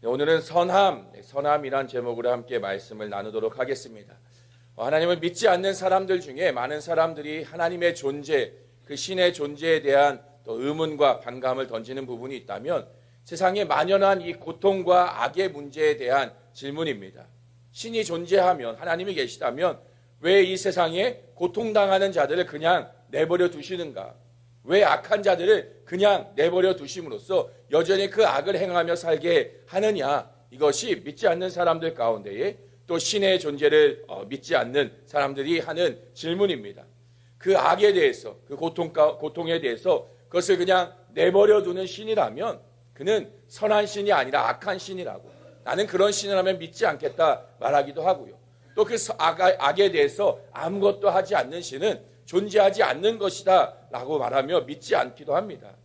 오늘은 선함이란 제목으로 함께 말씀을 나누도록 하겠습니다. 하나님을 믿지 않는 사람들 중에 많은 사람들이 하나님의 존재, 그 신의 존재에 대한 또 의문과 반감을 던지는 부분이 있다면 세상에 만연한 이 고통과 악의 문제에 대한 질문입니다. 신이 존재하면, 하나님이 계시다면 왜 이 세상에 고통당하는 자들을 그냥 내버려 두시는가? 왜 악한 자들을 그냥 내버려 두심으로써 여전히 그 악을 행하며 살게 하느냐? 이것이 믿지 않는 사람들 가운데에 또 신의 존재를 믿지 않는 사람들이 하는 질문입니다. 그 악에 대해서, 그 고통에 대해서 그것을 그냥 내버려 두는 신이라면 그는 선한 신이 아니라 악한 신이라고, 나는 그런 신이라면 믿지 않겠다 말하기도 하고요. 또 그 악에 대해서 아무것도 하지 않는 신은 존재하지 않는 것이다 라고 말하며 믿지 않기도 합니다.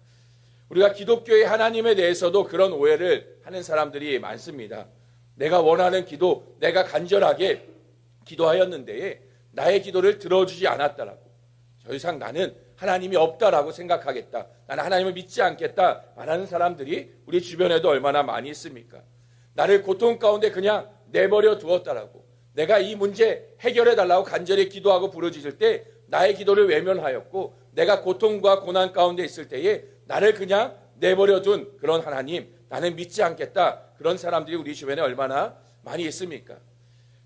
우리가 기독교의 하나님에 대해서도 그런 오해를 하는 사람들이 많습니다. 내가 원하는 기도, 내가 간절하게 기도하였는데 나의 기도를 들어주지 않았다라고, 더 이상 나는 하나님이 없다라고 생각하겠다, 나는 하나님을 믿지 않겠다 말하는 사람들이 우리 주변에도 얼마나 많이 있습니까? 나를 고통 가운데 그냥 내버려 두었다라고, 내가 이 문제 해결해 달라고 간절히 기도하고 부르짖을 때 나의 기도를 외면하였고, 내가 고통과 고난 가운데 있을 때에 나를 그냥 내버려 둔 그런 하나님, 나는 믿지 않겠다, 그런 사람들이 우리 주변에 얼마나 많이 있습니까?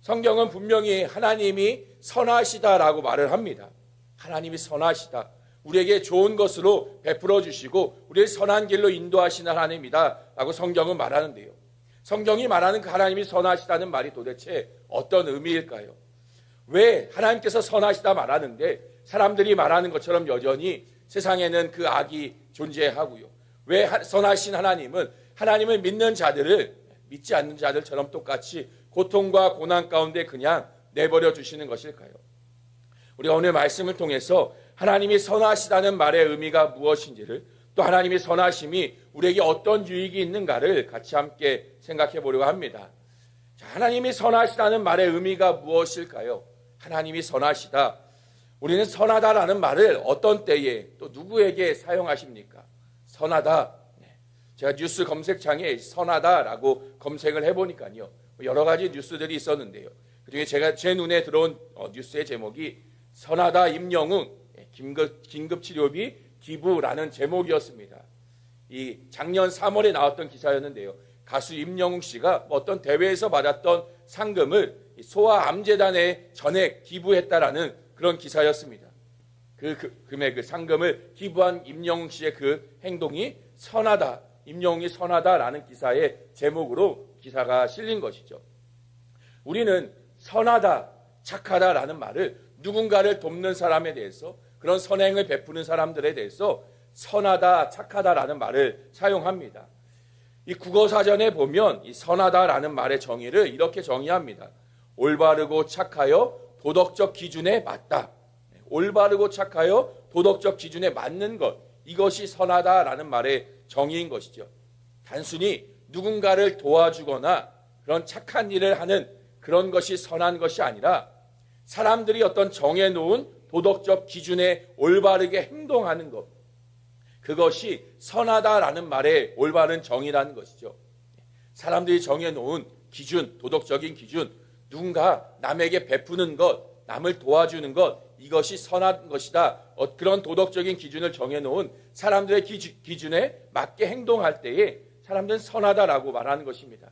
성경은 분명히 하나님이 선하시다라고 말을 합니다. 하나님이 선하시다, 우리에게 좋은 것으로 베풀어 주시고 우리를 선한 길로 인도하시는 하나님이다 라고 성경은 말하는데요, 성경이 말하는 그 하나님이 선하시다는 말이 도대체 어떤 의미일까요? 왜 하나님께서 선하시다 말하는데 사람들이 말하는 것처럼 여전히 세상에는 그 악이 존재하고요? 왜 선하신 하나님은 하나님을 믿는 자들을 믿지 않는 자들처럼 똑같이 고통과 고난 가운데 그냥 내버려 두시는 것일까요? 우리가 오늘 말씀을 통해서 하나님이 선하시다는 말의 의미가 무엇인지를, 또 하나님의 선하심이 우리에게 어떤 유익이 있는가를 같이 함께 생각해 보려고 합니다. 자, 하나님이 선하시다는 말의 의미가 무엇일까요? 하나님이 선하시다, 우리는 선하다라는 말을 어떤 때에 또 누구에게 사용하십니까? 선하다, 제가 뉴스 검색창에 선하다라고 검색을 해보니까요, 여러 가지 뉴스들이 있었는데요, 그중에 제 눈에 들어온 뉴스의 제목이 선하다 임영웅 긴급치료비 기부라는 제목이었습니다. 이 작년 3월에 나왔던 기사였는데요, 가수 임영웅 씨가 어떤 대회에서 받았던 상금을 소아암재단에 전액 기부했다라는 그런 기사였습니다. 그 금액, 상금을 기부한 임영웅 씨의 그 행동이 선하다, 임영웅이 선하다라는 기사의 제목으로 기사가 실린 것이죠. 우리는 선하다, 착하다라는 말을 누군가를 돕는 사람에 대해서, 그런 선행을 베푸는 사람들에 대해서 선하다, 착하다라는 말을 사용합니다. 이 국어사전에 보면 이 선하다라는 말의 정의를 이렇게 정의합니다. 올바르고 착하여 도덕적 기준에 맞다. 올바르고 착하여 도덕적 기준에 맞는 것, 이것이 선하다라는 말의 정의인 것이죠. 단순히 누군가를 도와주거나 그런 착한 일을 하는 그런 것이 선한 것이 아니라 사람들이 어떤 정해놓은 도덕적 기준에 올바르게 행동하는 것, 그것이 선하다라는 말의 올바른 정의라는 것이죠. 사람들이 정해놓은 기준, 도덕적인 기준, 누군가 남에게 베푸는 것, 남을 도와주는 것, 이것이 선한 것이다, 그런 도덕적인 기준을 정해놓은 사람들의 기준에 맞게 행동할 때에 사람들은 선하다라고 말하는 것입니다.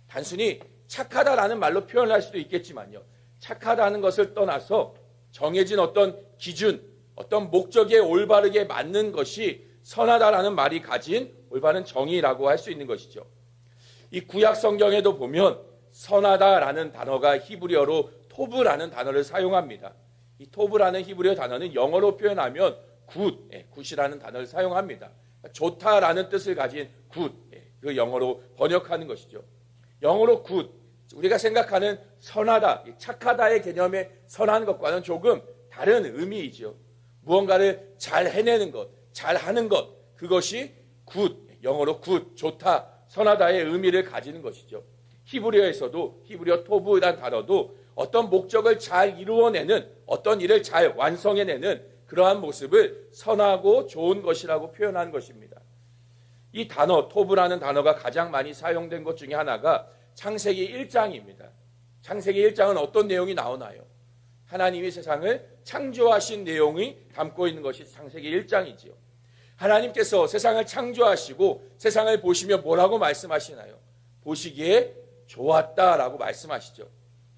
단순히 착하다라는 말로 표현할 수도 있겠지만요, 착하다는 것을 떠나서 정해진 어떤 기준, 어떤 목적에 올바르게 맞는 것이 선하다라는 말이 가진 올바른 정의라고 할 수 있는 것이죠. 이 구약 성경에도 보면 선하다라는 단어가 히브리어로 토브라는 단어를 사용합니다. 이 토브라는 히브리어 단어는 영어로 표현하면 굿이라는 단어를 사용합니다. 좋다라는 뜻을 가진 굿, 그 영어로 번역하는 것이죠. 영어로 굿, 우리가 생각하는 선하다, 착하다의 개념의 선한 것과는 조금 다른 의미이죠. 무언가를 잘 해내는 것, 잘 하는 것, 그것이 굿, 영어로 굿, 좋다, 선하다의 의미를 가지는 것이죠. 히브리어에서도 히브리어 토브라는 단어도 어떤 목적을 잘 이루어내는, 어떤 일을 잘 완성해내는 그러한 모습을 선하고 좋은 것이라고 표현하는 것입니다. 이 단어 토부라는 단어가 가장 많이 사용된 것 중에 하나가 창세기 1장입니다. 창세기 1장은 어떤 내용이 나오나요? 하나님이 세상을 창조하신 내용이 담고 있는 것이 창세기 1장이지요. 하나님께서 세상을 창조하시고 세상을 보시며 뭐라고 말씀하시나요? 보시기에 좋았다라고 말씀하시죠.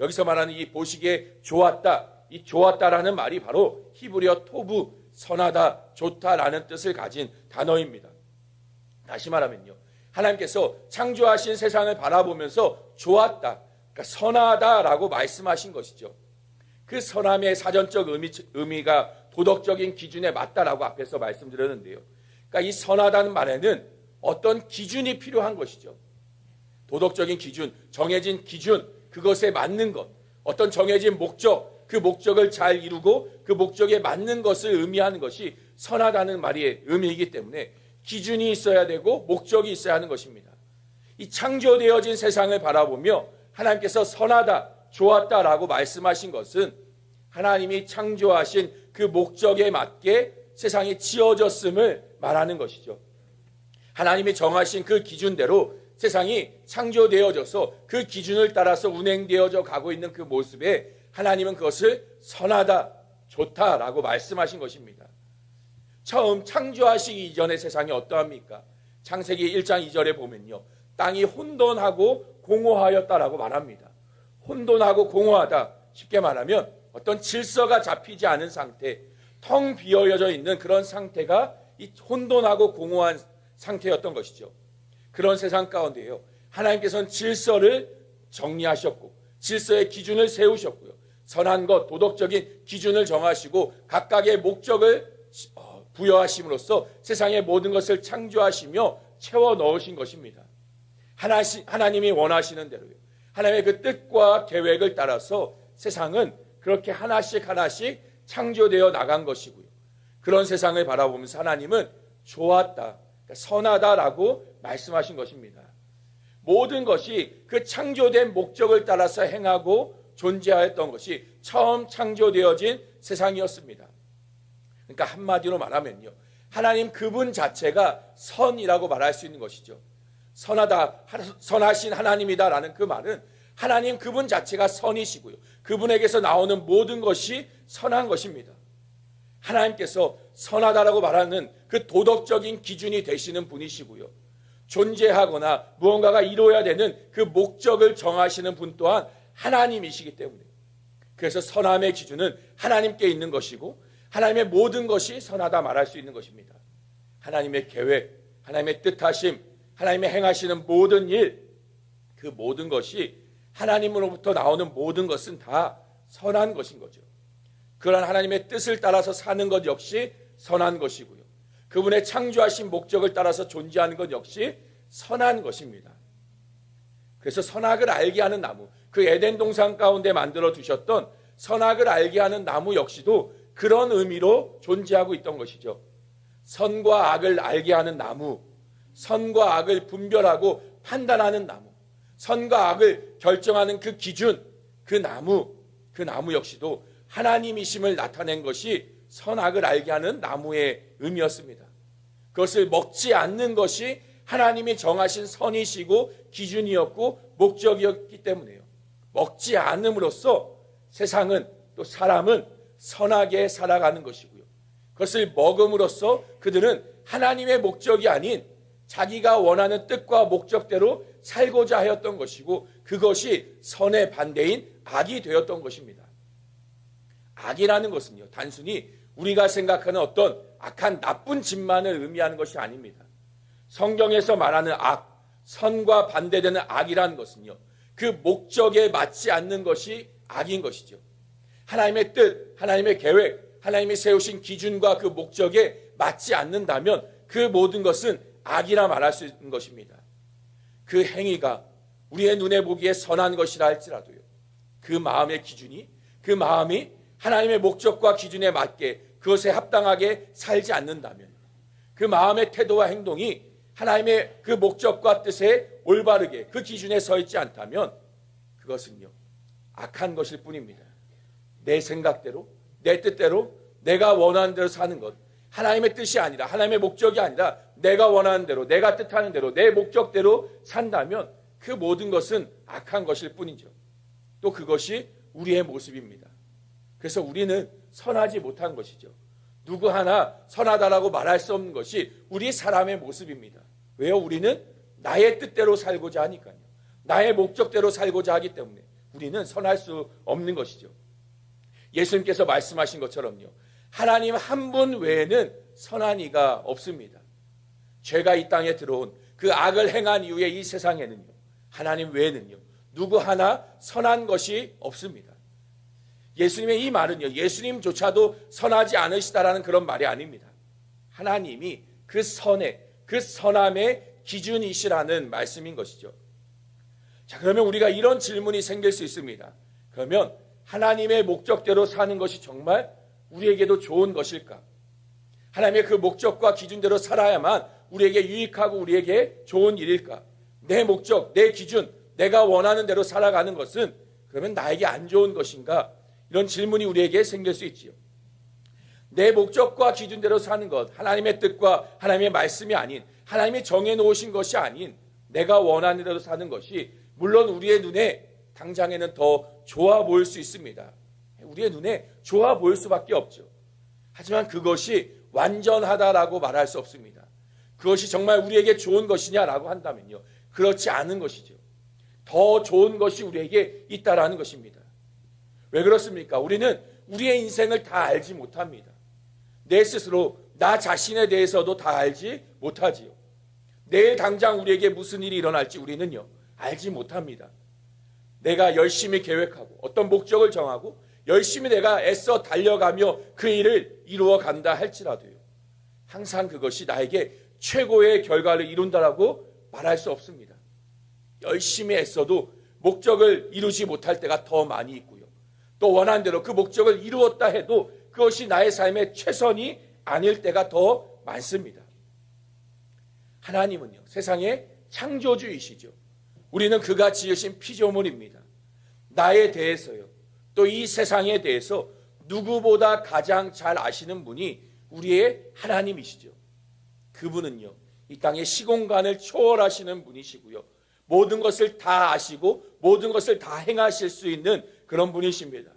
여기서 말하는 이 보시기에 좋았다, 이 좋았다라는 말이 바로 히브리어 토부, 선하다, 좋다라는 뜻을 가진 단어입니다. 다시 말하면요, 하나님께서 창조하신 세상을 바라보면서 좋았다, 그러니까 선하다라고 말씀하신 것이죠. 그 선함의 사전적 의미가 도덕적인 기준에 맞다라고 앞에서 말씀드렸는데요. 그러니까 이 선하다는 말에는 어떤 기준이 필요한 것이죠. 도덕적인 기준, 정해진 기준, 그것에 맞는 것, 어떤 정해진 목적, 그 목적을 잘 이루고 그 목적에 맞는 것을 의미하는 것이 선하다는 말의 의미이기 때문에 기준이 있어야 되고 목적이 있어야 하는 것입니다. 이 창조되어진 세상을 바라보며 하나님께서 선하다, 좋았다라고 말씀하신 것은 하나님이 창조하신 그 목적에 맞게 세상이 지어졌음을 말하는 것이죠. 하나님이 정하신 그 기준대로 세상이 창조되어져서 그 기준을 따라서 운행되어져 가고 있는 그 모습에 하나님은 그것을 선하다, 좋다라고 말씀하신 것입니다. 처음 창조하시기 이전의 세상이 어떠합니까? 창세기 1장 2절에 보면요, 땅이 혼돈하고 공허하였다라고 말합니다. 혼돈하고 공허하다, 쉽게 말하면 어떤 질서가 잡히지 않은 상태, 텅 비어져 있는 그런 상태가 이 혼돈하고 공허한 상태였던 것이죠. 그런 세상 가운데요, 하나님께서는 질서를 정리하셨고 질서의 기준을 세우셨고요, 선한 것, 도덕적인 기준을 정하시고 각각의 목적을 부여하심으로써 세상의 모든 것을 창조하시며 채워 넣으신 것입니다. 하나님이 원하시는 대로요, 하나님의 그 뜻과 계획을 따라서 세상은 그렇게 하나씩 하나씩 창조되어 나간 것이고요. 그런 세상을 바라보면서 하나님은 좋았다, 그러니까 선하다라고 말씀하신 것입니다. 모든 것이 그 창조된 목적을 따라서 행하고 존재하였던 것이 처음 창조되어진 세상이었습니다. 그러니까 한마디로 말하면요, 하나님 그분 자체가 선이라고 말할 수 있는 것이죠. 선하다, 선하신 하나님이다라는 그 말은 하나님 그분 자체가 선이시고요, 그분에게서 나오는 모든 것이 선한 것입니다. 하나님께서 선하다라고 말하는 그 도덕적인 기준이 되시는 분이시고요, 존재하거나 무언가가 이루어야 되는 그 목적을 정하시는 분 또한 하나님이시기 때문에, 그래서 선함의 기준은 하나님께 있는 것이고 하나님의 모든 것이 선하다 말할 수 있는 것입니다. 하나님의 계획, 하나님의 뜻하심, 하나님의 행하시는 모든 일, 그 모든 것이 하나님으로부터 나오는 모든 것은 다 선한 것인 거죠. 그러한 하나님의 뜻을 따라서 사는 것 역시 선한 것이고요, 그분의 창조하신 목적을 따라서 존재하는 것 역시 선한 것입니다. 그래서 선악을 알게 하는 나무, 그 에덴 동산 가운데 만들어 두셨던 선악을 알게 하는 나무 역시도 그런 의미로 존재하고 있던 것이죠. 선과 악을 알게 하는 나무, 선과 악을 분별하고 판단하는 나무, 선과 악을 결정하는 그 기준, 그 나무 역시도 하나님이심을 나타낸 것이 선악을 알게 하는 나무의 의미였습니다. 그것을 먹지 않는 것이 하나님이 정하신 선이시고 기준이었고 목적이었기 때문에요. 먹지 않음으로써 세상은, 또 사람은 선하게 살아가는 것이고요, 그것을 먹음으로써 그들은 하나님의 목적이 아닌 자기가 원하는 뜻과 목적대로 살고자 하였던 것이고, 그것이 선의 반대인 악이 되었던 것입니다. 악이라는 것은요, 단순히 우리가 생각하는 어떤 악한 나쁜 짓만을 의미하는 것이 아닙니다. 성경에서 말하는 악, 선과 반대되는 악이라는 것은요, 그 목적에 맞지 않는 것이 악인 것이죠. 하나님의 뜻, 하나님의 계획, 하나님이 세우신 기준과 그 목적에 맞지 않는다면 그 모든 것은 악이라 말할 수 있는 것입니다. 그 행위가 우리의 눈에 보기에 선한 것이라 할지라도요, 그 마음의 기준이, 그 마음이 하나님의 목적과 기준에 맞게 그것에 합당하게 살지 않는다면, 그 마음의 태도와 행동이 하나님의 그 목적과 뜻에 올바르게 그 기준에 서 있지 않다면 그것은요, 악한 것일 뿐입니다. 내 생각대로, 내 뜻대로, 내가 원하는 대로 사는 것, 하나님의 뜻이 아니라, 하나님의 목적이 아니라 내가 원하는 대로, 내가 뜻하는 대로, 내 목적대로 산다면 그 모든 것은 악한 것일 뿐이죠. 또 그것이 우리의 모습입니다. 그래서 우리는 선하지 못한 것이죠. 누구 하나 선하다라고 말할 수 없는 것이 우리 사람의 모습입니다. 왜요? 우리는 나의 뜻대로 살고자 하니까요. 나의 목적대로 살고자 하기 때문에 우리는 선할 수 없는 것이죠. 예수님께서 말씀하신 것처럼요. 하나님 한 분 외에는 선한 이가 없습니다. 죄가 이 땅에 들어온 그 악을 행한 이후에 이 세상에는요. 하나님 외에는요. 누구 하나 선한 것이 없습니다. 예수님의 이 말은요. 예수님조차도 선하지 않으시다라는 그런 말이 아닙니다. 하나님이 그 선의, 그 선함의 기준이시라는 말씀인 것이죠. 자, 그러면 우리가 이런 질문이 생길 수 있습니다. 그러면 하나님의 목적대로 사는 것이 정말 우리에게도 좋은 것일까? 하나님의 그 목적과 기준대로 살아야만 우리에게 유익하고 우리에게 좋은 일일까? 내 목적, 내 기준, 내가 원하는 대로 살아가는 것은 그러면 나에게 안 좋은 것인가? 이런 질문이 우리에게 생길 수 있지요. 내 목적과 기준대로 사는 것, 하나님의 뜻과 하나님의 말씀이 아닌, 하나님이 정해놓으신 것이 아닌 내가 원하는 대로 사는 것이 물론 우리의 눈에 당장에는 더 좋아 보일 수 있습니다. 우리의 눈에 좋아 보일 수밖에 없죠. 하지만 그것이 완전하다라고 말할 수 없습니다. 그것이 정말 우리에게 좋은 것이냐라고 한다면요. 그렇지 않은 것이죠. 더 좋은 것이 우리에게 있다라는 것입니다. 왜 그렇습니까? 우리는 우리의 인생을 다 알지 못합니다. 내 스스로 나 자신에 대해서도 다 알지 못하지요. 내일 당장 우리에게 무슨 일이 일어날지 우리는요. 알지 못합니다. 내가 열심히 계획하고 어떤 목적을 정하고 열심히 내가 애써 달려가며 그 일을 이루어 간다 할지라도요. 항상 그것이 나에게 최고의 결과를 이룬다라고 말할 수 없습니다. 열심히 애써도 목적을 이루지 못할 때가 더 많이 있고요. 또 원하는 대로 그 목적을 이루었다 해도 그것이 나의 삶의 최선이 아닐 때가 더 많습니다. 하나님은요. 세상의 창조주이시죠. 우리는 그가 지으신 피조물입니다. 나에 대해서요. 또 이 세상에 대해서 누구보다 가장 잘 아시는 분이 우리의 하나님이시죠. 그분은요. 이 땅의 시공간을 초월하시는 분이시고요. 모든 것을 다 아시고 모든 것을 다 행하실 수 있는 그런 분이십니다.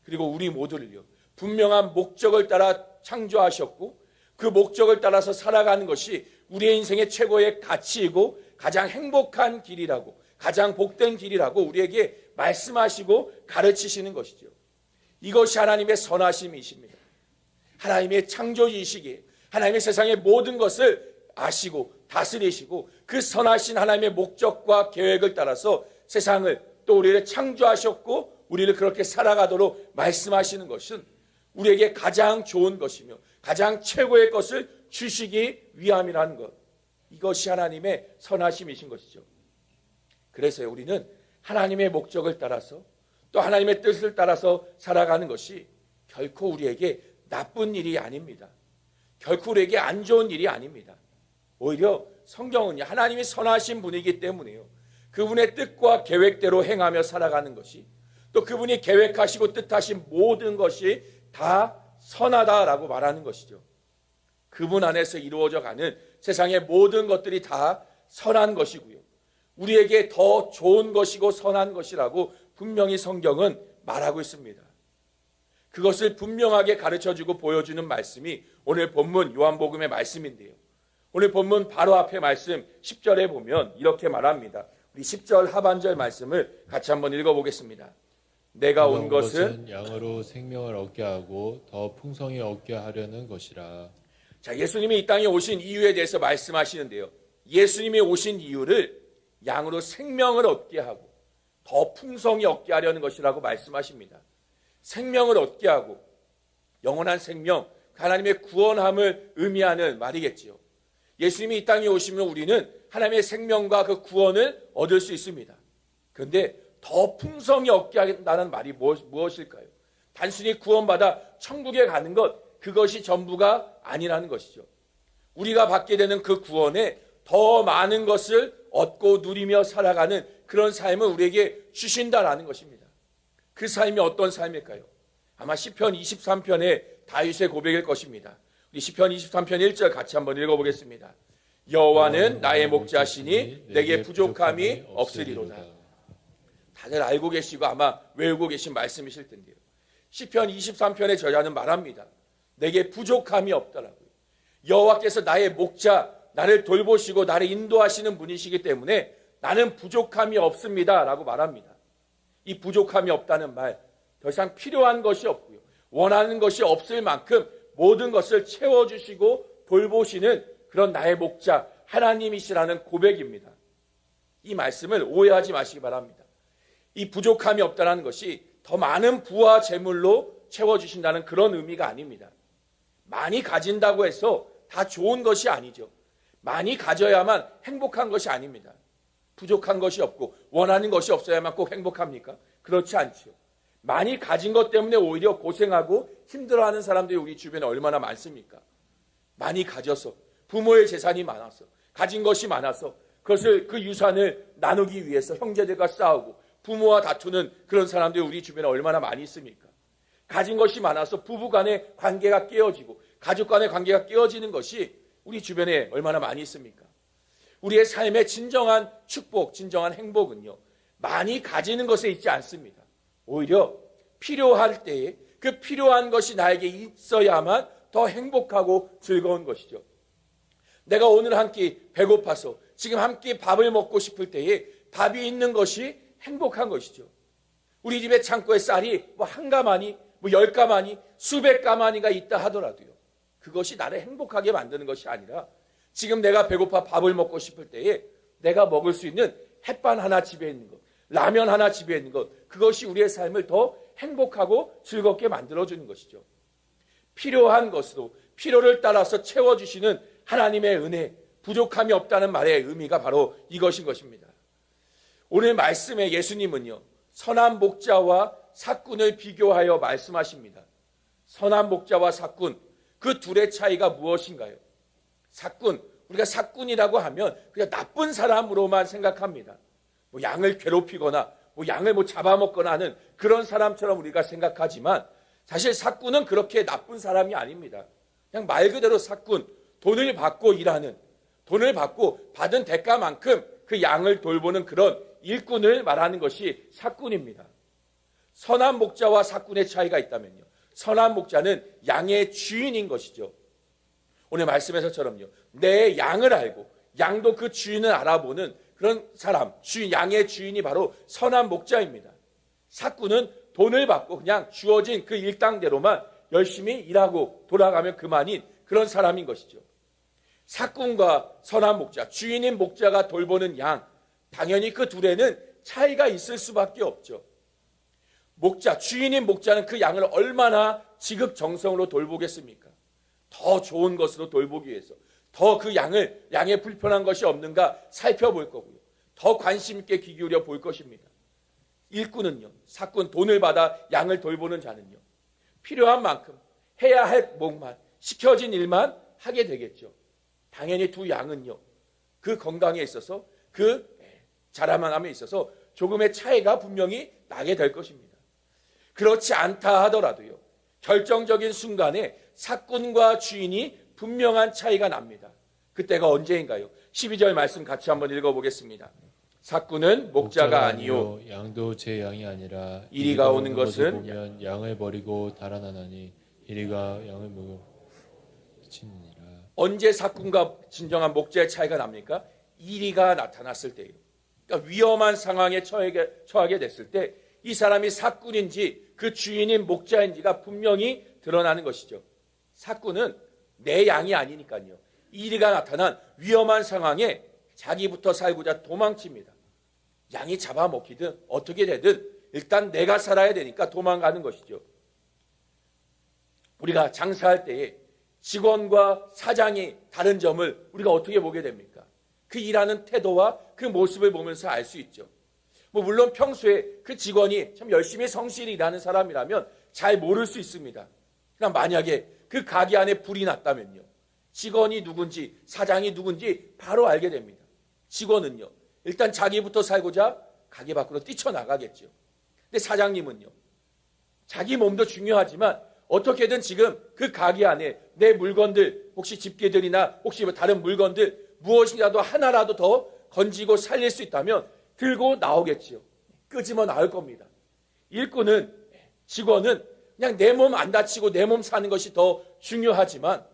그리고 우리 모두를요. 분명한 목적을 따라 창조하셨고 그 목적을 따라서 살아가는 것이 우리의 인생의 최고의 가치이고 가장 행복한 길이라고 가장 복된 길이라고 우리에게 말씀하시고 가르치시는 것이죠. 이것이 하나님의 선하심이십니다. 하나님의 창조이시기에 하나님의 세상의 모든 것을 아시고 다스리시고 그 선하신 하나님의 목적과 계획을 따라서 세상을 또 우리를 창조하셨고 우리를 그렇게 살아가도록 말씀하시는 것은 우리에게 가장 좋은 것이며 가장 최고의 것을 주시기 위함이라는 것. 이것이 하나님의 선하심이신 것이죠. 그래서요, 우리는 하나님의 목적을 따라서 또 하나님의 뜻을 따라서 살아가는 것이 결코 우리에게 나쁜 일이 아닙니다. 결코 우리에게 안 좋은 일이 아닙니다. 오히려 성경은 하나님이 선하신 분이기 때문에요. 그분의 뜻과 계획대로 행하며 살아가는 것이 또 그분이 계획하시고 뜻하신 모든 것이 다 선하다라고 말하는 것이죠. 그분 안에서 이루어져 가는 세상의 모든 것들이 다 선한 것이고요. 우리에게 더 좋은 것이고 선한 것이라고 분명히 성경은 말하고 있습니다. 그것을 분명하게 가르쳐주고 보여주는 말씀이 오늘 본문 요한복음의 말씀인데요. 오늘 본문 바로 앞에 말씀 10절에 보면 이렇게 말합니다. 우리 10절 하반절 말씀을 같이 한번 읽어보겠습니다. 내가 온 것은 양으로 생명을 얻게 하고 더 풍성히 얻게 하려는 것이라. 자, 예수님이 이 땅에 오신 이유에 대해서 말씀하시는데요. 예수님이 오신 이유를 양으로 생명을 얻게 하고 더 풍성히 얻게 하려는 것이라고 말씀하십니다. 생명을 얻게 하고 영원한 생명, 하나님의 구원함을 의미하는 말이겠지요. 예수님이 이 땅에 오시면 우리는 하나님의 생명과 그 구원을 얻을 수 있습니다. 그런데 더 풍성히 얻게 한다는 말이 무엇일까요? 단순히 구원받아 천국에 가는 것, 그것이 전부가 아니라는 것이죠. 우리가 받게 되는 그 구원에 더 많은 것을 얻고 누리며 살아가는 그런 삶을 우리에게 주신다라는 것입니다. 그 삶이 어떤 삶일까요? 아마 시편 23편의 다윗의 고백일 것입니다. 우리 시편 23편 1절 같이 한번 읽어보겠습니다. 여호와는 나의 목자시니 내게 부족함이 없으리로다. 다들 알고 계시고 아마 외우고 계신 말씀이실 텐데요. 시편 23편의 저자는 말합니다. 내게 부족함이 없더라고요. 여호와께서 나의 목자, 나를 돌보시고 나를 인도하시는 분이시기 때문에 나는 부족함이 없습니다 라고 말합니다. 이 부족함이 없다는 말, 더 이상 필요한 것이 없고요, 원하는 것이 없을 만큼 모든 것을 채워주시고 돌보시는 그런 나의 목자 하나님이시라는 고백입니다. 이 말씀을 오해하지 마시기 바랍니다. 이 부족함이 없다는 것이 더 많은 부와 재물로 채워주신다는 그런 의미가 아닙니다. 많이 가진다고 해서 다 좋은 것이 아니죠. 많이 가져야만 행복한 것이 아닙니다. 부족한 것이 없고 원하는 것이 없어야만 꼭 행복합니까? 그렇지 않죠. 많이 가진 것 때문에 오히려 고생하고 힘들어하는 사람들이 우리 주변에 얼마나 많습니까? 많이 가져서, 부모의 재산이 많아서, 가진 것이 많아서 그것을, 그 유산을 나누기 위해서 형제들과 싸우고 부모와 다투는 그런 사람들이 우리 주변에 얼마나 많이 있습니까? 가진 것이 많아서 부부 간의 관계가 깨어지고 가족 간의 관계가 깨어지는 것이 우리 주변에 얼마나 많이 있습니까? 우리의 삶의 진정한 축복, 진정한 행복은요, 많이 가지는 것에 있지 않습니다. 오히려 필요할 때에 그 필요한 것이 나에게 있어야만 더 행복하고 즐거운 것이죠. 내가 오늘 한 끼 배고파서 지금 한 끼 밥을 먹고 싶을 때에 밥이 있는 것이 행복한 것이죠. 우리 집에 창고에 쌀이 한 가마니, 10가마니, 수백 가마니가 있다 하더라도요, 그것이 나를 행복하게 만드는 것이 아니라 지금 내가 배고파 밥을 먹고 싶을 때에 내가 먹을 수 있는 햇반 하나 집에 있는 것, 라면 하나 집에 있는 것, 그것이 우리의 삶을 더 행복하고 즐겁게 만들어주는 것이죠. 필요한 것으로 필요를 따라서 채워주시는 하나님의 은혜, 부족함이 없다는 말의 의미가 바로 이것인 것입니다. 오늘 말씀에 예수님은요, 선한 목자와 삭군을 비교하여 말씀하십니다. 선한 목자와 삭군, 그 둘의 차이가 무엇인가요? 삭군, 우리가 삭군이라고 하면 그냥 나쁜 사람으로만 생각합니다. 양을 괴롭히거나 양을 잡아먹거나 하는 그런 사람처럼 우리가 생각하지만 사실 삭군은 그렇게 나쁜 사람이 아닙니다. 그냥 말 그대로 삭군, 돈을 받고 일하는, 돈을 받고 받은 대가만큼 그 양을 돌보는 그런 일꾼을 말하는 것이 삭군입니다. 선한 목자와 삭군의 차이가 있다면요, 선한 목자는 양의 주인인 것이죠. 오늘 말씀에서처럼요, 내 양을 알고 양도 그 주인을 알아보는 그런 사람, 양의 주인이 바로 선한 목자입니다. 삭군은 돈을 받고 그냥 주어진 그 일당대로만 열심히 일하고 돌아가면 그만인 그런 사람인 것이죠. 삭군과 선한 목자, 주인인 목자가 돌보는 양, 당연히 그 둘에는 차이가 있을 수밖에 없죠. 목자, 주인인 목자는 그 양을 얼마나 지극정성으로 돌보겠습니까? 더 좋은 것으로 돌보기 위해서 더 그 양에 불편한 것이 없는가 살펴볼 거고요, 더 관심 있게 귀 기울여 볼 것입니다. 일꾼은요, 삭군, 돈을 받아 양을 돌보는 자는요, 필요한 만큼 해야 할 목만, 시켜진 일만 하게 되겠죠. 당연히 두 양은요, 그 건강에 있어서, 그 자라만함에 있어서 조금의 차이가 분명히 나게 될 것입니다. 그렇지 않다 하더라도요, 결정적인 순간에 삭군과 주인이 분명한 차이가 납니다. 그때가 언제인가요? 12절 말씀 같이 한번 읽어보겠습니다. 삭군은 목자가 아니요 양도 제 양이 아니라 이리가 오는 것은 보면 양을 버리고 달아나나니 이리가 양을 먹어 치느니라. 언제 삭군과 진정한 목자의 차이가 납니까? 이리가 나타났을 때예요. 그러니까 위험한 상황에 처하게 됐을 때 이 사람이 삭군인지 그 주인인 목자인지가 분명히 드러나는 것이죠. 삭군은 내 양이 아니니까요, 이리가 나타난 위험한 상황에 자기부터 살고자 도망칩니다. 양이 잡아먹히든 어떻게 되든 일단 내가 살아야 되니까 도망가는 것이죠. 우리가 장사할 때에 직원과 사장이 다른 점을 우리가 어떻게 보게 됩니까? 그 일하는 태도와 그 모습을 보면서 알 수 있죠. 물론 평소에 그 직원이 참 열심히 성실히 일하는 사람이라면 잘 모를 수 있습니다. 그러나 만약에 그 가게 안에 불이 났다면요, 직원이 누군지 사장이 누군지 바로 알게 됩니다. 직원은요, 일단 자기부터 살고자 가게 밖으로 뛰쳐나가겠죠. 근데 사장님은요, 자기 몸도 중요하지만 어떻게든 지금 그 가게 안에 내 물건들, 혹시 집게들이나 혹시 다른 물건들 무엇이라도 하나라도 더 건지고 살릴 수 있다면 들고 나오겠지요. 끄집어 나올 겁니다. 일꾼은, 직원은 그냥 내 몸 안 다치고 내 몸 사는 것이 더 중요하지만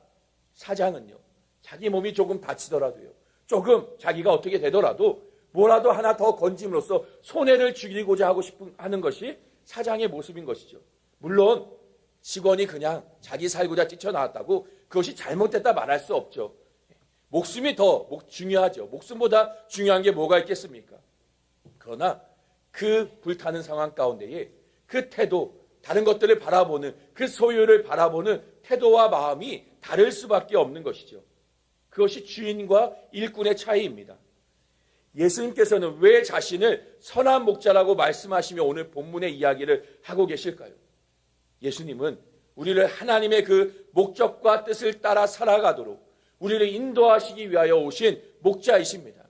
사장은요, 자기 몸이 조금 다치더라도요, 조금 자기가 어떻게 되더라도 뭐라도 하나 더 건짐으로써 손해를 줄이고자 하는 것이 사장의 모습인 것이죠. 물론 직원이 그냥 자기 살고자 뛰쳐나왔다고 그것이 잘못됐다 말할 수 없죠. 목숨이 더 중요하죠. 목숨보다 중요한 게 뭐가 있겠습니까? 그러나 그 불타는 상황 가운데에 그 태도, 다른 것들을 바라보는, 그 소유를 바라보는 태도와 마음이 다를 수밖에 없는 것이죠. 그것이 주인과 일꾼의 차이입니다. 예수님께서는 왜 자신을 선한 목자라고 말씀하시며 오늘 본문의 이야기를 하고 계실까요? 예수님은 우리를 하나님의 그 목적과 뜻을 따라 살아가도록 우리를 인도하시기 위하여 오신 목자이십니다.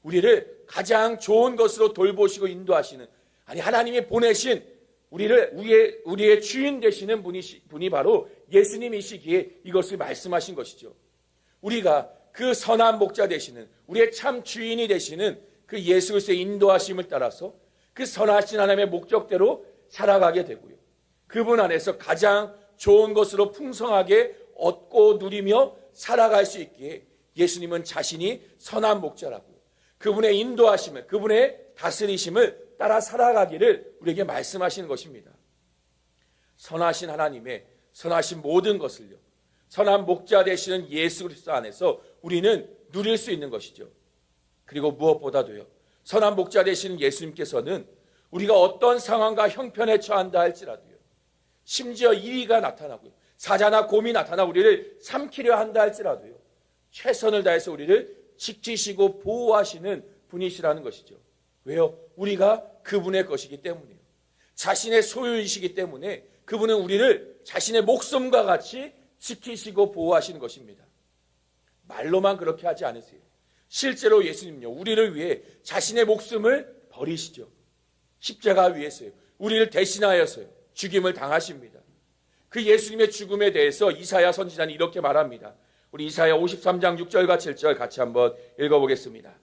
우리를 가장 좋은 것으로 돌보시고 인도하시는, 아니 하나님이 보내신 우리의 주인 되시는 분이 바로 예수님이시기에 이것을 말씀하신 것이죠. 우리가 그 선한 목자 되시는, 우리의 참 주인이 되시는 그 예수 그리스도의 인도하심을 따라서 그 선하신 하나님의 목적대로 살아가게 되고요. 그분 안에서 가장 좋은 것으로 풍성하게 얻고 누리며 살아갈 수 있기에 예수님은 자신이 선한 목자라고 그분의 인도하심을, 그분의 다스리심을 따라 살아가기를 우리에게 말씀하시는 것입니다. 선하신 하나님의 선하신 모든 것을요, 선한 목자 되시는 예수 그리스도 안에서 우리는 누릴 수 있는 것이죠. 그리고 무엇보다도요, 선한 목자 되시는 예수님께서는 우리가 어떤 상황과 형편에 처한다 할지라도요, 심지어 이의가 나타나고요, 사자나 곰이 나타나 우리를 삼키려 한다 할지라도요, 최선을 다해서 우리를 지키시고 보호하시는 분이시라는 것이죠. 왜요? 우리가 그분의 것이기 때문이에요. 자신의 소유이시기 때문에 그분은 우리를 자신의 목숨과 같이 지키시고 보호하시는 것입니다. 말로만 그렇게 하지 않으세요. 실제로 예수님은요, 우리를 위해 자신의 목숨을 버리시죠. 십자가 위에서요, 우리를 대신하여서요, 죽임을 당하십니다. 그 예수님의 죽음에 대해서 이사야 선지자는 이렇게 말합니다. 우리 이사야 53장 6절과 7절 같이 한번 읽어보겠습니다.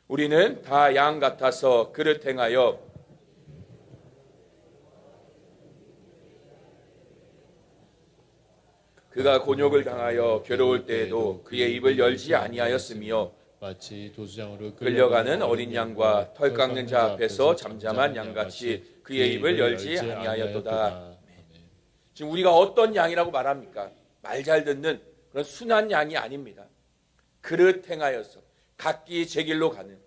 우리는 다 양 같아서 그를 행하여 그가 곤욕을 당하여 괴로울 때에도 그의 입을 열지 아니하였으며 마치 도수장으로 끌려가는 어린 양과 털 깎는 자 앞에서 잠잠한 양같이 그의 입을 열지 아니하였도다. 지금 우리가 어떤 양이라고 말합니까? 말 잘 듣는 그런 순한 양이 아닙니다. 그릇 행하여서 각기 제 길로 가는,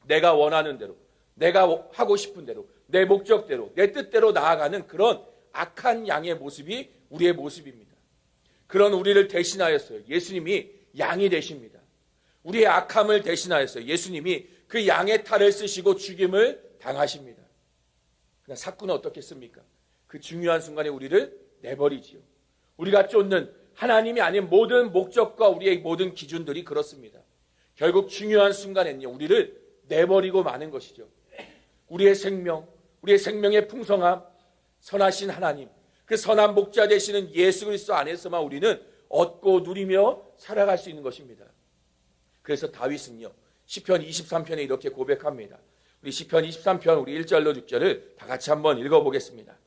내가 원하는 대로, 내가 하고 싶은 대로, 내 목적대로, 내 뜻대로 나아가는 그런 악한 양의 모습이 우리의 모습입니다. 그런 우리를 대신하였어요. 예수님이 양이 되십니다. 우리의 악함을 대신하였어요. 예수님이 그 양의 탈을 쓰시고 죽임을 당하십니다. 그러나 사건은 어떻겠습니까? 그 중요한 순간에 우리를 내버리지요. 우리가 쫓는 하나님이 아닌 모든 목적과 우리의 모든 기준들이 그렇습니다. 결국 중요한 순간에는요, 우리를 내버리고 마는 것이죠. 우리의 생명, 우리의 생명의 풍성함, 선하신 하나님, 그 선한 목자 되시는 예수 그리스도 안에서만 우리는 얻고 누리며 살아갈 수 있는 것입니다. 그래서 다윗은요, 시편 23편에 이렇게 고백합니다. 우리 시편 23편 우리 1절로 6절을 다 같이 한번 읽어보겠습니다.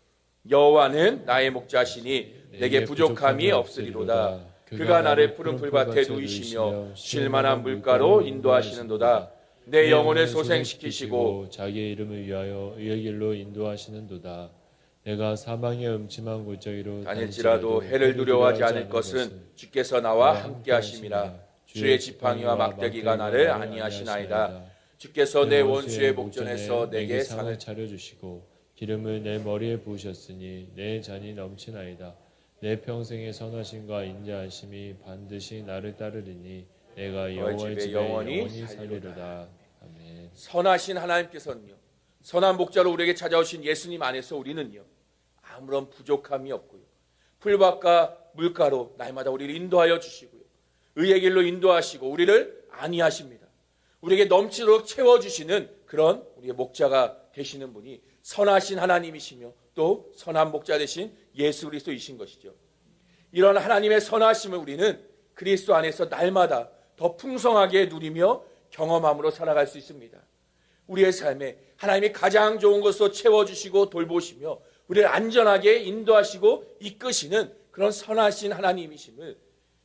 여호와는 나의 목자시니 내게 부족함이 없으리로다. 그가 나를 푸른 풀밭에 누이시며 쉴만한 물가로 인도하시는도다. 내 영혼을 소생시키시고 자기의 이름을 위하여 의의 길로 인도하시는도다. 내가 사망의 음침한 골짜기로 다닐지라도 해를 두려워하지 않을 것은 주께서 나와 함께 하심이라. 주의 지팡이와 막대기가 나를 안위하시나이다. 주께서 내 원수의 목전에서 내게 상을 차려주시고 기름을 내 머리에 부으셨으니 내 잔이 넘치나이다. 내 평생의 선하심과 인자하심이 반드시 나를 따르리니 내가 여호와의 집에 영원히 살리로다. 아멘. 선하신 하나님께서는요, 선한 목자로 우리에게 찾아오신 예수님 안에서 우리는요, 아무런 부족함이 없고요, 풀밭과 물가로 날마다 우리를 인도하여 주시고요, 의의 길로 인도하시고 우리를 안위하십니다. 우리에게 넘치도록 채워주시는 그런 우리의 목자가 되시는 분이 선하신 하나님이시며 또 선한 목자 되신 예수 그리스도이신 것이죠. 이런 하나님의 선하심을 우리는 그리스도 안에서 날마다 더 풍성하게 누리며 경험함으로 살아갈 수 있습니다. 우리의 삶에 하나님이 가장 좋은 것으로 채워주시고 돌보시며 우리를 안전하게 인도하시고 이끄시는 그런 선하신 하나님이심을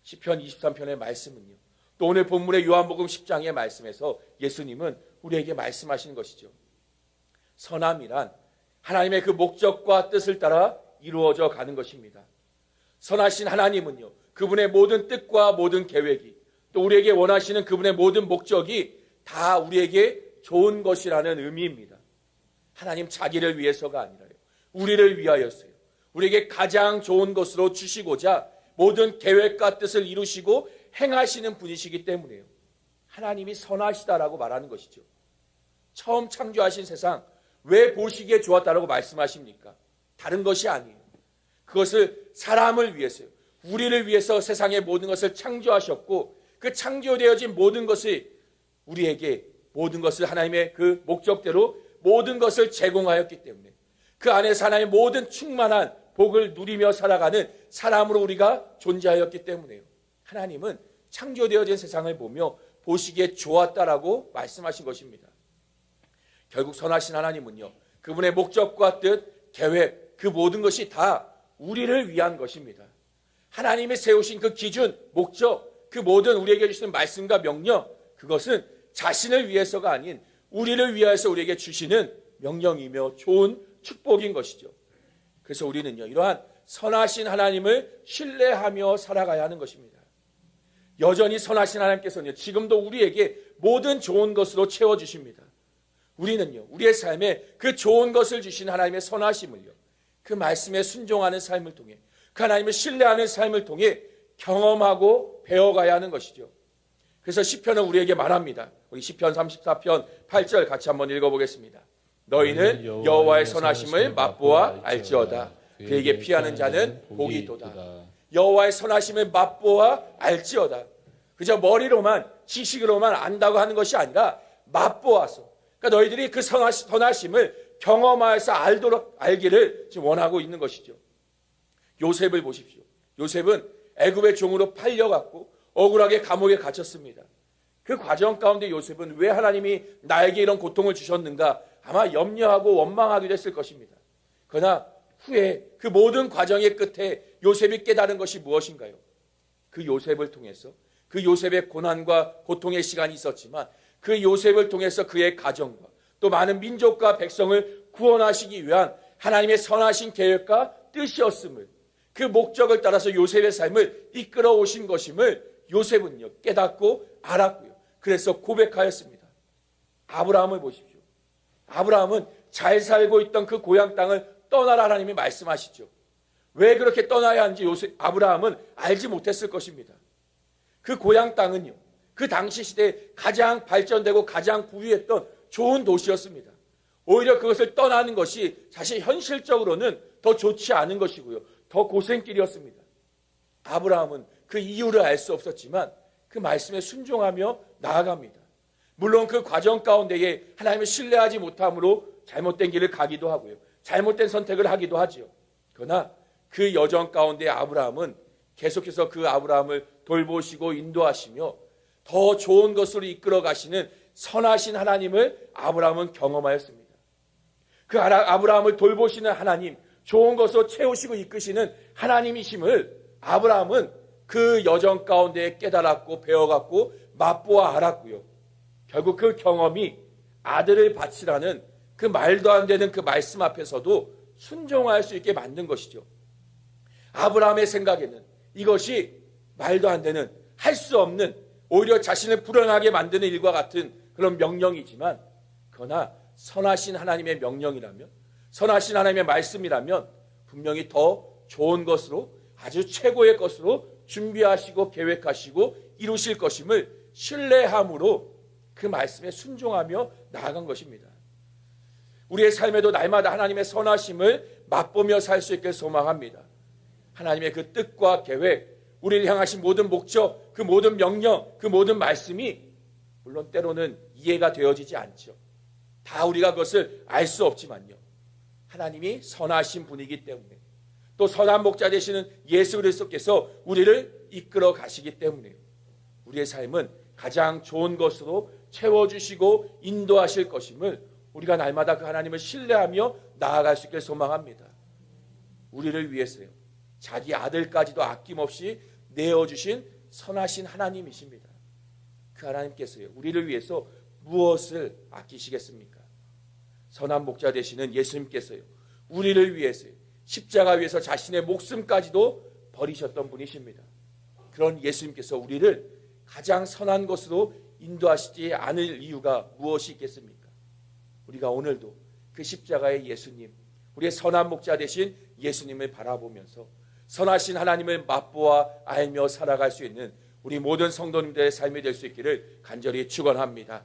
시편 23편의 말씀은요, 또 오늘 본문의 요한복음 10장의 말씀에서 예수님은 우리에게 말씀하시는 것이죠. 선함이란 하나님의 그 목적과 뜻을 따라 이루어져 가는 것입니다. 선하신 하나님은요, 그분의 모든 뜻과 모든 계획이 또 우리에게 원하시는 그분의 모든 목적이 다 우리에게 좋은 것이라는 의미입니다. 하나님 자기를 위해서가 아니라요, 우리를 위하여서요. 우리에게 가장 좋은 것으로 주시고자 모든 계획과 뜻을 이루시고 행하시는 분이시기 때문에요. 하나님이 선하시다라고 말하는 것이죠. 처음 창조하신 세상 왜 보시기에 좋았다라고 말씀하십니까? 다른 것이 아니에요. 그것을 사람을 위해서요, 우리를 위해서 세상의 모든 것을 창조하셨고 그 창조되어진 모든 것이 우리에게 모든 것을 하나님의 그 목적대로 모든 것을 제공하였기 때문에 그 안에서 하나님의 모든 충만한 복을 누리며 살아가는 사람으로 우리가 존재하였기 때문에요. 하나님은 창조되어진 세상을 보며 보시기에 좋았다라고 말씀하신 것입니다. 결국 선하신 하나님은요, 그분의 목적과 뜻, 계획, 그 모든 것이 다 우리를 위한 것입니다. 하나님이 세우신 그 기준, 목적, 그 모든 우리에게 주시는 말씀과 명령, 그것은 자신을 위해서가 아닌 우리를 위하여서 우리에게 주시는 명령이며 좋은 축복인 것이죠. 그래서 우리는요, 이러한 선하신 하나님을 신뢰하며 살아가야 하는 것입니다. 여전히 선하신 하나님께서는요, 지금도 우리에게 모든 좋은 것으로 채워주십니다. 우리는요, 우리의 삶에 그 좋은 것을 주신 하나님의 선하심을요, 그 말씀에 순종하는 삶을 통해, 그 하나님을 신뢰하는 삶을 통해 경험하고 배워가야 하는 것이죠. 그래서 시편은 우리에게 말합니다. 우리 시편 34편 8절 같이 한번 읽어보겠습니다. 너희는 여호와의 선하심을 맛보아 알지어다. 그에게 피하는 자는 복이 있도다. 여호와의 선하심을 맛보아 알지어다. 그저 머리로만 지식으로만 안다고 하는 것이 아니라 맛보아서, 그러니까 너희들이 그 선하심을 경험하여서 알기를 지금 원하고 있는 것이죠. 요셉을 보십시오. 요셉은 애굽의 종으로 팔려갔고 억울하게 감옥에 갇혔습니다. 그 과정 가운데 요셉은 왜 하나님이 나에게 이런 고통을 주셨는가 아마 염려하고 원망하기도 했을 것입니다. 그러나 후에 그 모든 과정의 끝에 요셉이 깨달은 것이 무엇인가요? 그 요셉을 통해서, 그 요셉의 고난과 고통의 시간이 있었지만 그 요셉을 통해서 그의 가정과 또 많은 민족과 백성을 구원하시기 위한 하나님의 선하신 계획과 뜻이었음을, 그 목적을 따라서 요셉의 삶을 이끌어 오신 것임을 요셉은요, 깨닫고 알았고요. 그래서 고백하였습니다. 아브라함을 보십시오. 아브라함은 잘 살고 있던 그 고향 땅을 떠나라 하나님이 말씀하시죠. 왜 그렇게 떠나야 하는지 아브라함은 알지 못했을 것입니다. 그 고향 땅은요, 그 당시 시대에 가장 발전되고 가장 부유했던 좋은 도시였습니다. 오히려 그것을 떠나는 것이 사실 현실적으로는 더 좋지 않은 것이고요, 더 고생길이었습니다. 아브라함은 그 이유를 알 수 없었지만 그 말씀에 순종하며 나아갑니다. 물론 그 과정 가운데에 하나님을 신뢰하지 못함으로 잘못된 길을 가기도 하고요, 잘못된 선택을 하기도 하지요. 그러나 그 여정 가운데 아브라함은 계속해서 그 아브라함을 돌보시고 인도하시며 더 좋은 것으로 이끌어 가시는 선하신 하나님을 아브라함은 경험하였습니다. 그 아브라함을 돌보시는 하나님, 좋은 것으로 채우시고 이끄시는 하나님이심을 아브라함은 그 여정 가운데 깨달았고 배워갔고 맛보아 알았고요. 결국 그 경험이 아들을 바치라는 그 말도 안 되는 그 말씀 앞에서도 순종할 수 있게 만든 것이죠. 아브라함의 생각에는 이것이 말도 안 되는, 할 수 없는, 오히려 자신을 불안하게 만드는 일과 같은 그런 명령이지만, 그러나 선하신 하나님의 명령이라면, 선하신 하나님의 말씀이라면 분명히 더 좋은 것으로, 아주 최고의 것으로 준비하시고 계획하시고 이루실 것임을 신뢰함으로 그 말씀에 순종하며 나아간 것입니다. 우리의 삶에도 날마다 하나님의 선하심을 맛보며 살 수 있게 소망합니다. 하나님의 그 뜻과 계획, 우리를 향하신 모든 목적, 그 모든 명령, 그 모든 말씀이 물론 때로는 이해가 되어지지 않죠. 다 우리가 그것을 알 수 없지만요. 하나님이 선하신 분이기 때문에 또 선한 목자 되시는 예수 그리스도께서 우리를 이끌어 가시기 때문에 우리의 삶은 가장 좋은 것으로 채워주시고 인도하실 것임을 우리가 날마다 그 하나님을 신뢰하며 나아갈 수 있길 소망합니다. 우리를 위해서요. 자기 아들까지도 아낌없이 내어주신 선하신 하나님이십니다. 그 하나님께서요. 우리를 위해서 무엇을 아끼시겠습니까? 선한 목자 되시는 예수님께서요. 우리를 위해서요. 십자가 위에서 자신의 목숨까지도 버리셨던 분이십니다. 그런 예수님께서 우리를 가장 선한 것으로 인도하시지 않을 이유가 무엇이 있겠습니까? 우리가 오늘도 그 십자가의 예수님, 우리의 선한 목자 되신 예수님을 바라보면서 선하신 하나님을 맛보아 알며 살아갈 수 있는 우리 모든 성도님들의 삶이 될 수 있기를 간절히 축원합니다.